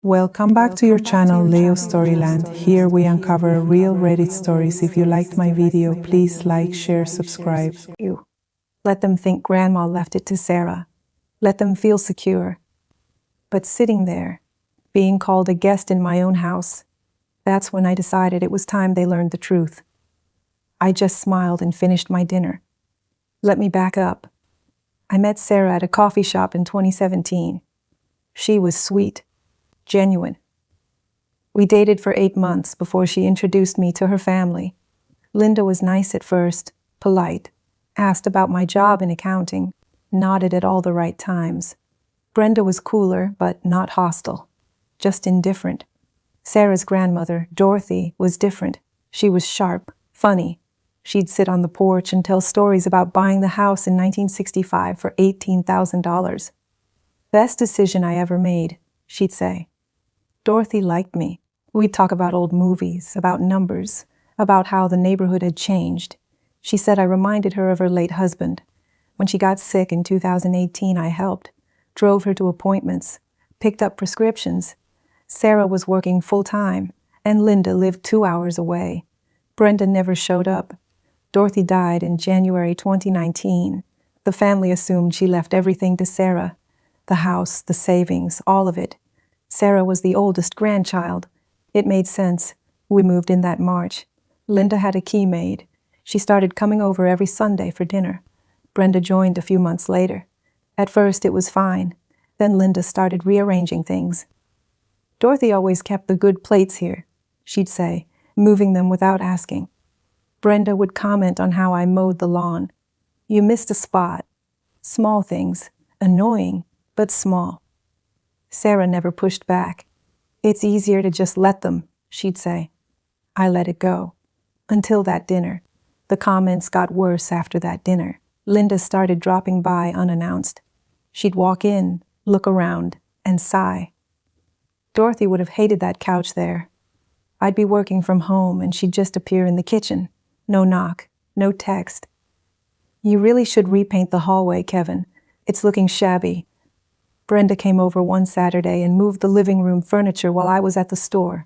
Welcome back to your channel, Leo Storyland. Here we uncover real Reddit stories. If you liked my video, please like, share, subscribe. You. Let them think Grandma left it to Sarah. Let them feel secure. But sitting there, being called a guest in my own house, that's when I decided it was time they learned the truth. I just smiled and finished my dinner. Let me back up. I met Sarah at a coffee shop in 2017. She was sweet, genuine. We dated for 8 months before she introduced me to her family. Linda was nice at first, polite, asked about my job in accounting, nodded at all the right times. Brenda was cooler, but not hostile, just indifferent. Sarah's grandmother, Dorothy, was different. She was sharp, funny. She'd sit on the porch and tell stories about buying the house in 1965 for $18,000. Best decision I ever made, she'd say. Dorothy liked me. We'd talk about old movies, about numbers, about how the neighborhood had changed. She said I reminded her of her late husband. When she got sick in 2018, I helped, drove her to appointments, picked up prescriptions. Sarah was working full-time, and Linda lived 2 hours away. Brenda never showed up. Dorothy died in January 2019. The family assumed she left everything to Sarah. The house, the savings, all of it. Sarah was the oldest grandchild. It made sense. We moved in that March. Linda had a key made. She started coming over every Sunday for dinner. Brenda joined a few months later. At first it was fine. Then Linda started rearranging things. Dorothy always kept the good plates here, she'd say, moving them without asking. Brenda would comment on how I mowed the lawn. You missed a spot. Small things. Annoying, but small. Sarah never pushed back. It's easier to just let them, she'd say. I let it go. Until that dinner. The comments got worse after that dinner. Linda started dropping by unannounced. She'd walk in, look around, and sigh. Dorothy would have hated that couch there. I'd be working from home and she'd just appear in the kitchen. No knock, no text. You really should repaint the hallway, Kevin. It's looking shabby. Brenda came over one Saturday and moved the living room furniture while I was at the store.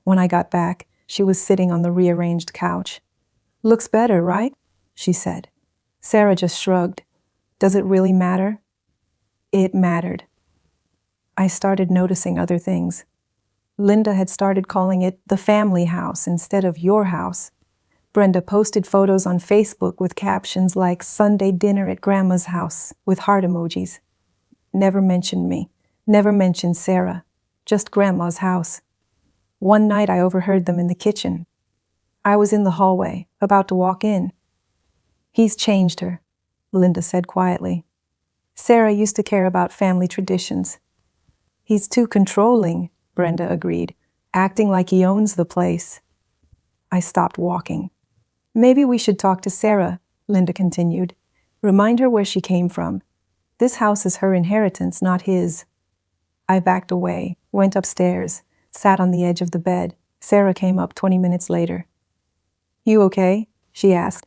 When I got back, she was sitting on the rearranged couch. Looks better, right? She said. Sarah just shrugged. Does it really matter? It mattered. I started noticing other things. Linda had started calling it the family house instead of your house. Brenda posted photos on Facebook with captions like Sunday dinner at Grandma's house with heart emojis. Never mentioned me. Never mentioned Sarah. Just Grandma's house. One night I overheard them in the kitchen. I was in the hallway, about to walk in. He's changed her, Linda said quietly. Sarah used to care about family traditions. He's too controlling, Brenda agreed, acting like he owns the place. I stopped walking. Maybe we should talk to Sarah, Linda continued. Remind her where she came from. This house is her inheritance, not his. I backed away, went upstairs, sat on the edge of the bed. Sarah came up 20 minutes later. You okay? She asked.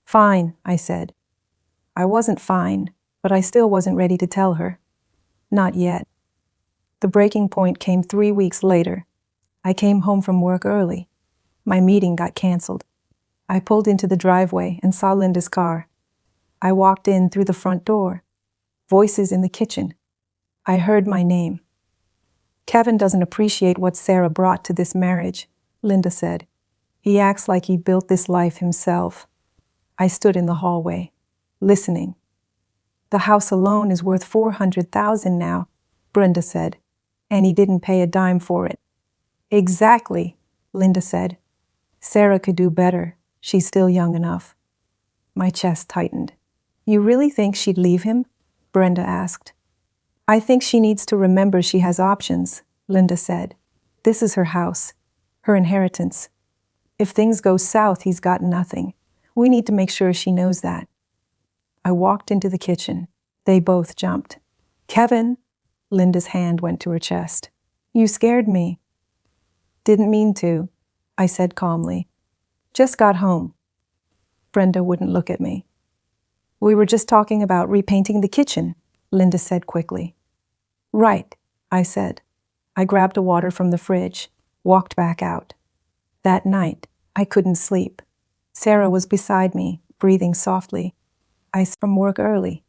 Fine, I said. I wasn't fine, but I still wasn't ready to tell her. Not yet. The breaking point came 3 weeks later. I came home from work early. My meeting got canceled. I pulled into the driveway and saw Linda's car. I walked in through the front door. Voices in the kitchen. I heard my name. Kevin doesn't appreciate what Sarah brought to this marriage, Linda said. He acts like he built this life himself. I stood in the hallway, listening. The house alone is worth $400,000 now, Brenda said, and he didn't pay a dime for it. Exactly, Linda said. Sarah could do better. She's still young enough. My chest tightened. You really think she'd leave him? Brenda asked. I think she needs to remember she has options, Linda said. This is her house, her inheritance. If things go south, he's got nothing. We need to make sure she knows that. I walked into the kitchen. They both jumped. Kevin! Linda's hand went to her chest. You scared me. Didn't mean to, I said calmly. Just got home. Brenda wouldn't look at me. We were just talking about repainting the kitchen, Linda said quickly. Right, I said. I grabbed a water from the fridge, walked back out. That night, I couldn't sleep. Sarah was beside me, breathing softly. I was from work early.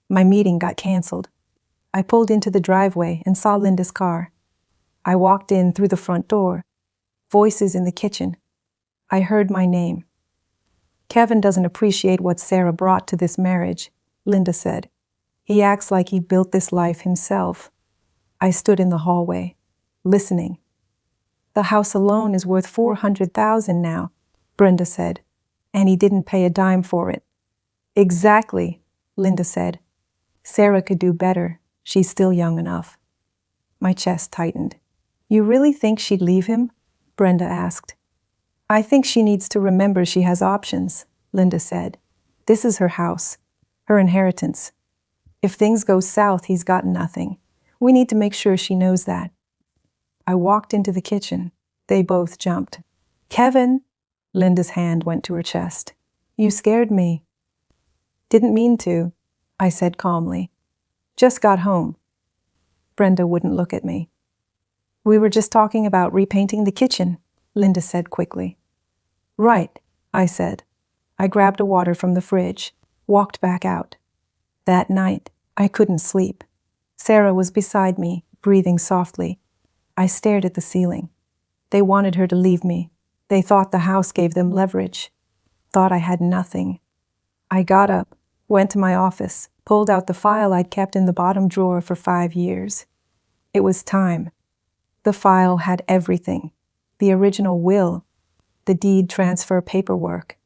My meeting got canceled. I pulled into the driveway and saw Linda's car. I walked in through the front door. Voices in the kitchen. I heard my name. Kevin doesn't appreciate what Sarah brought to this marriage, Linda said. He acts like he built this life himself. I stood in the hallway, listening. The house alone is worth $400,000 now, Brenda said, and he didn't pay a dime for it. Exactly, Linda said. Sarah could do better. She's still young enough. My chest tightened. You really think she'd leave him? Brenda asked. I think she needs to remember she has options, Linda said. This is her house, her inheritance. If things go south, he's got nothing. We need to make sure she knows that. I walked into the kitchen. They both jumped. Kevin! Linda's hand went to her chest. You scared me. Didn't mean to, I said calmly. Just got home. Brenda wouldn't look at me. We were just talking about repainting the kitchen, Linda said quickly. Right, I said. I grabbed a water from the fridge, walked back out. That night, I couldn't sleep. Sarah was beside me, breathing softly. I stared at the ceiling. They wanted her to leave me. They thought the house gave them leverage. Thought I had nothing. I got up, went to my office, pulled out the file I'd kept in the bottom drawer for 5 years. It was time. The file had everything. The original will, the deed transfer paperwork,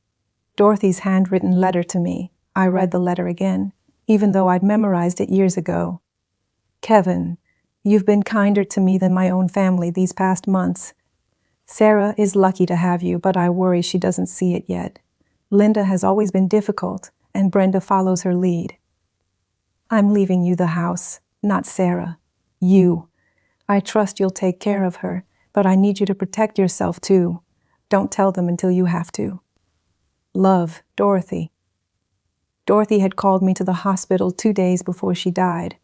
Dorothy's handwritten letter to me. I read the letter again, even though I'd memorized it years ago. Kevin, you've been kinder to me than my own family these past months. Sarah is lucky to have you, but I worry she doesn't see it yet. Linda has always been difficult, and Brenda follows her lead. I'm leaving you the house, not Sarah. You. I trust you'll take care of her, but I need you to protect yourself too. Don't tell them until you have to. Love, Dorothy. Dorothy had called me to the hospital 2 days before she died.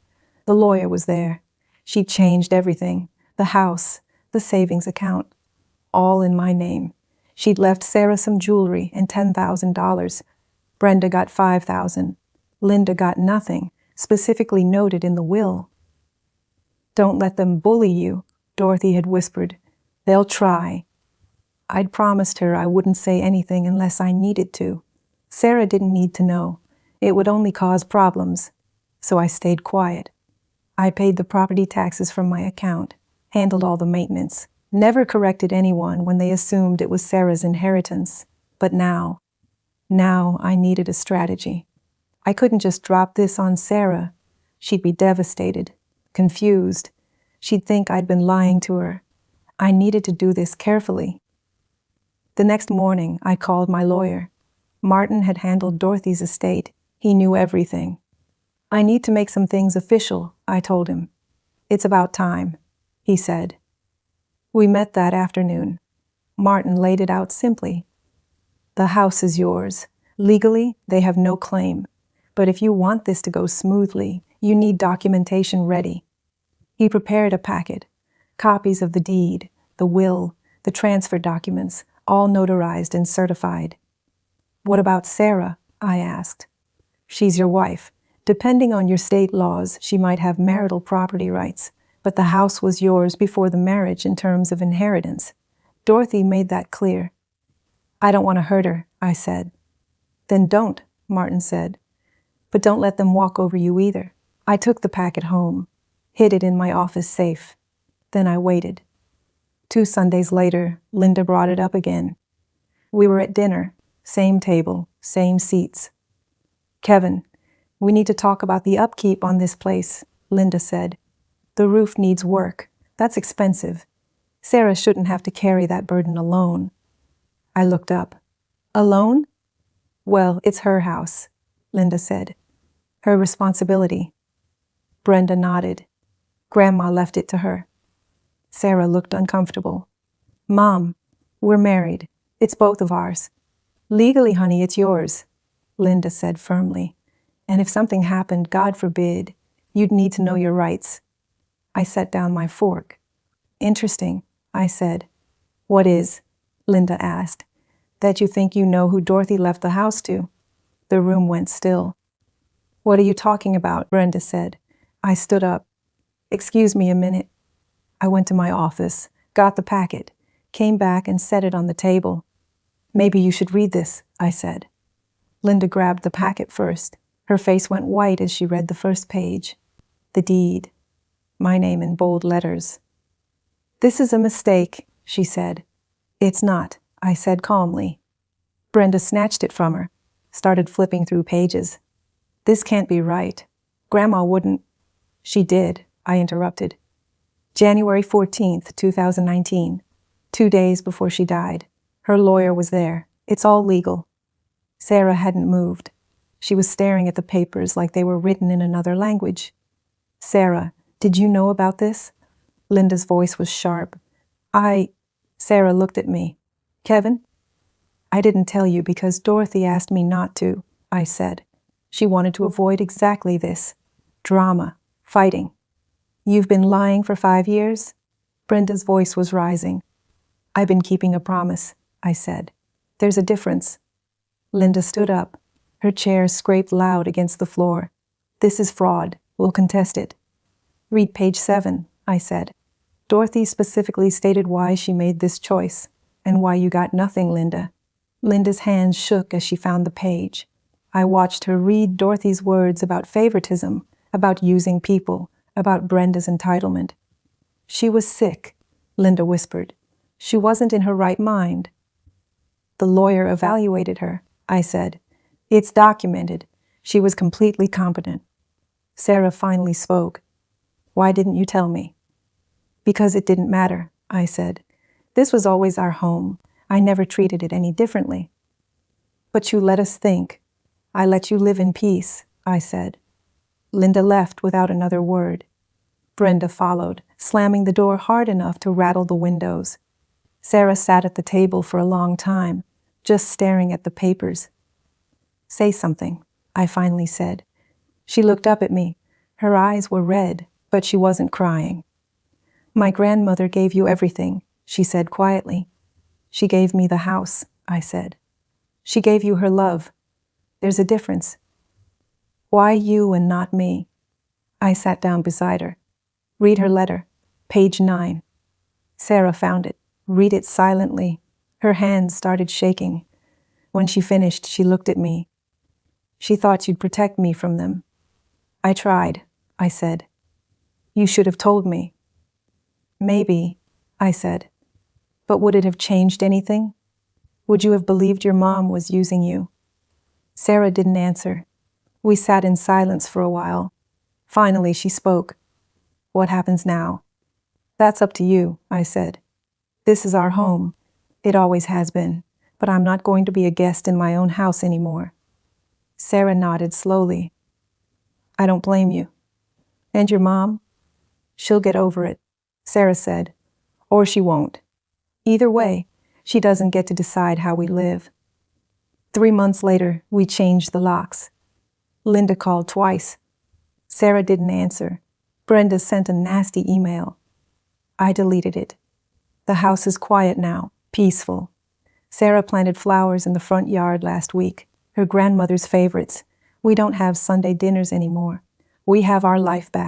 The lawyer was there. She'd changed everything. The house, the savings account. All in my name. She'd left Sarah some jewelry and $10,000. Brenda got $5,000. Linda got nothing, specifically noted in the will. Don't let them bully you, Dorothy had whispered. They'll try. I'd promised her I wouldn't say anything unless I needed to. Sarah didn't need to know. It would only cause problems. So I stayed quiet. I paid the property taxes from my account, handled all the maintenance, never corrected anyone when they assumed it was Sarah's inheritance. But now I needed a strategy. I couldn't just drop this on Sarah. She'd be devastated, confused. She'd think I'd been lying to her. I needed to do this carefully. The next morning, I called my lawyer. Martin had handled Dorothy's estate. He knew everything. I need to make some things official, I told him. It's about time, he said. We met that afternoon. Martin laid it out simply. The house is yours. Legally, they have no claim. But if you want this to go smoothly, you need documentation ready. He prepared a packet, copies of the deed, the will, the transfer documents, all notarized and certified. What about Sarah? I asked. She's your wife. Depending on your state laws, she might have marital property rights, but the house was yours before the marriage in terms of inheritance. Dorothy made that clear. I don't want to hurt her, I said. Then don't, Martin said. But don't let them walk over you either. I took the packet home, hid it in my office safe. Then I waited. 2 Sundays later, Linda brought it up again. We were at dinner, same table, same seats. Kevin, we need to talk about the upkeep on this place, Linda said. The roof needs work. That's expensive. Sarah shouldn't have to carry that burden alone. I looked up. Alone? Well, it's her house, Linda said. Her responsibility. Brenda nodded. Grandma left it to her. Sarah looked uncomfortable. Mom, we're married. It's both of ours. Legally, honey, it's yours, Linda said firmly. And if something happened, God forbid, you'd need to know your rights. I set down my fork. Interesting, I said. What is? Linda asked. That you think you know who Dorothy left the house to. The room went still. What are you talking about? Brenda said. I stood up. Excuse me a minute. I went to my office, got the packet, came back and set it on the table. Maybe you should read this, I said. Linda grabbed the packet first. Her face went white as she read the first page. The deed. My name in bold letters. This is a mistake, she said. It's not, I said calmly. Brenda snatched it from her, started flipping through pages. This can't be right. Grandma wouldn't. She did, I interrupted. January 14th, 2019. 2 days before she died. Her lawyer was there. It's all legal. Sarah hadn't moved. She was staring at the papers like they were written in another language. Sarah, did you know about this? Linda's voice was sharp. Sarah looked at me. Kevin? I didn't tell you because Dorothy asked me not to, I said. She wanted to avoid exactly this. Drama. Fighting. You've been lying for 5 years? Brenda's voice was rising. I've been keeping a promise, I said. There's a difference. Linda stood up. Her chair scraped loud against the floor. This is fraud. We'll contest it. Read page 7, I said. Dorothy specifically stated why she made this choice, and why you got nothing, Linda. Linda's hands shook as she found the page. I watched her read Dorothy's words about favoritism, about using people, about Brenda's entitlement. She was sick, Linda whispered. She wasn't in her right mind. The lawyer evaluated her, I said. It's documented. She was completely competent. Sarah finally spoke. Why didn't you tell me? Because it didn't matter, I said. This was always our home. I never treated it any differently. But you let us think. I let you live in peace, I said. Linda left without another word. Brenda followed, slamming the door hard enough to rattle the windows. Sarah sat at the table for a long time, just staring at the papers. Say something, I finally said. She looked up at me. Her eyes were red, but she wasn't crying. My grandmother gave you everything, she said quietly. She gave me the house, I said. She gave you her love. There's a difference. Why you and not me? I sat down beside her. Read her letter, page 9. Sarah found it. Read it silently. Her hands started shaking. When she finished, she looked at me. She thought you'd protect me from them. I tried, I said. You should have told me. Maybe, I said. But would it have changed anything? Would you have believed your mom was using you? Sarah didn't answer. We sat in silence for a while. Finally, she spoke. What happens now? That's up to you, I said. This is our home. It always has been, but I'm not going to be a guest in my own house anymore. Sarah nodded slowly. I don't blame you. And your mom? She'll get over it, Sarah said. Or she won't. Either way, she doesn't get to decide how we live. 3 months later, we changed the locks. Linda called twice. Sarah didn't answer. Brenda sent a nasty email. I deleted it. The house is quiet now, peaceful. Sarah planted flowers in the front yard last week, her grandmother's favorites. We don't have Sunday dinners anymore. We have our life back.